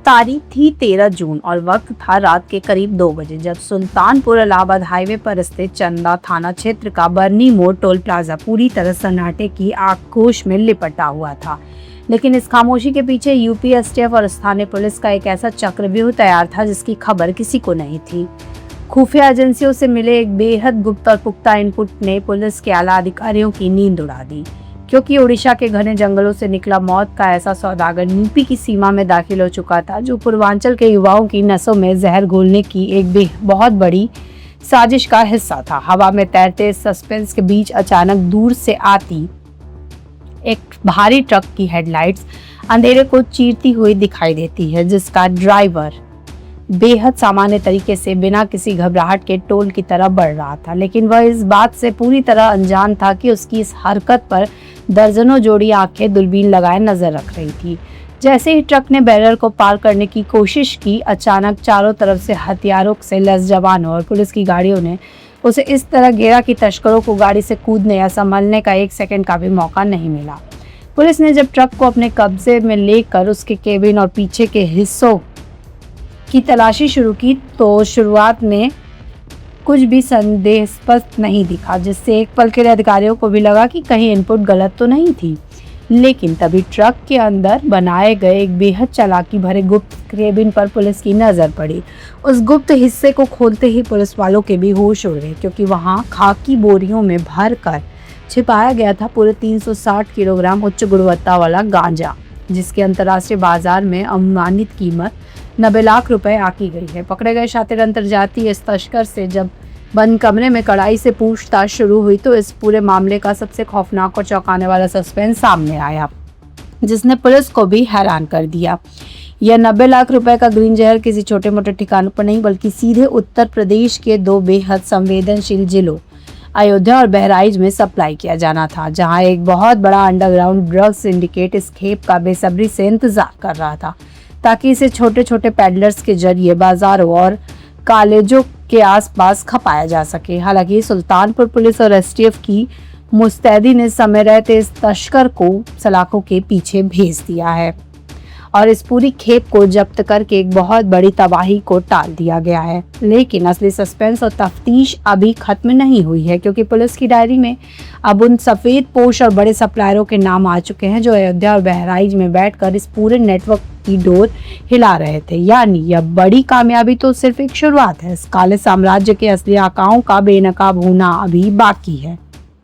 तारीख थी 13 जून और वक्त था रात के करीब 2 बजे, जब सुल्तानपुर इलाहाबाद हाईवे पर स्थित चंदा थाना क्षेत्र का बरनी मोड़ टोल प्लाजा पूरी तरह सन्नाटे की आक्रोश में लिपटा हुआ था। लेकिन इस खामोशी के पीछे यूपी एसटीएफ और स्थानीय पुलिस का एक ऐसा चक्रव्यूह तैयार था जिसकी खबर किसी को नहीं थी। खुफिया एजेंसियों से मिले एक बेहद गुप्त और पुख्ता इनपुट ने पुलिस के आला अधिकारियों की नींद उड़ा दी, क्योंकि ओडिशा के घने जंगलों से निकला मौत का ऐसा सौदागर यूपी की सीमा में दाखिल हो चुका था, जो पूर्वांचल के युवाओं की नसों में जहर घोलने की एक बहुत बड़ी साजिश का हिस्सा था। हवा में तैरते सस्पेंस के बीच अचानक दूर से आती एक भारी ट्रक की हेडलाइट्स अंधेरे को चीरती हुई दिखाई देती है, जिसका ड्राइवर बेहद सामान्य तरीके से बिना किसी घबराहट के टोल की तरफ बढ़ रहा था। लेकिन वह इस बात से पूरी तरह अनजान था कि उसकी इस हरकत पर दर्जनों जोड़ी आंखें दूरबीन लगाए नजर रख रही थी। जैसे ही ट्रक ने बैरियर को पार करने की कोशिश की, अचानक चारों तरफ से हथियारों से लैस जवानों और पुलिस की गाड़ियों ने उसे इस तरह घेरा कि तस्करों को गाड़ी से कूदने या संभलने का 1 सेकंड का भी मौका नहीं मिला। पुलिस ने जब ट्रक को अपने कब्जे में लेकर उसके केबिन और पीछे के हिस्सों की तलाशी शुरू की, तो शुरुआत में कुछ भी संदेहास्पद नहीं दिखा, जिससे एक पल के लिए अधिकारियों को भी लगा कि कहीं इनपुट गलत तो नहीं थी। लेकिन तभी ट्रक के अंदर बनाए गए एक बेहद चालाकी भरे गुप्त केबिन पर पुलिस की नजर पड़ी। उस गुप्त हिस्से को खोलते ही पुलिस वालों के भी होश उड़ गए, क्योंकि वहां खाकी बोरियों में भर कर छिपाया गया था पूरे 360 किलोग्राम उच्च गुणवत्ता वाला गांजा, जिसके अंतर्राष्ट्रीय बाजार में अनुमानित कीमत 90 लाख रुपए आकी गई है। पकड़े गए शातिर अंतर्जातीय इस तस्कर से जब बंद कमरे में कड़ाई से पूछताछ शुरू हुई, तो इस पूरे मामले का सबसे खौफनाक और चौंकाने वाला सस्पेंस सामने आया, जिसने पुलिस को भी हैरान कर दिया। यह 90 लाख रुपए का ग्रीन जहर किसी छोटे मोटे ठिकानों पर नहीं, बल्कि सीधे उत्तर प्रदेश के 2 बेहद संवेदनशील जिलों अयोध्या और बहराइच में सप्लाई किया जाना था, जहां एक बहुत बड़ा अंडरग्राउंड ड्रग सिंडिकेट इस खेप का बेसब्री से इंतजार कर रहा था, ताकि इसे छोटे छोटे पैडलर्स के जरिए बाजारों और कॉलेजों के आसपास खपाया जा सके। हालांकि सुल्तानपुर पुलिस और एसटीएफ की मुस्तैदी ने समय रहते इस तस्कर को सलाखों के पीछे भेज दिया है और इस पूरी खेप को जब्त करके एक बहुत बड़ी तबाही को टाल दिया गया है। लेकिन असली सस्पेंस और तफ्तीश अभी खत्म नहीं हुई है, क्योंकि पुलिस की डायरी में अब उन सफेद पोश और बड़े सप्लायरों के नाम आ चुके हैं, जो अयोध्या और बहराइच में बैठकर इस पूरे नेटवर्क की डोर हिला रहे थे। यानी यह बड़ी कामयाबी तो सिर्फ एक शुरुआत है। इस काले साम्राज्य के असली आकाओं का बेनकाब होना अभी बाकी है।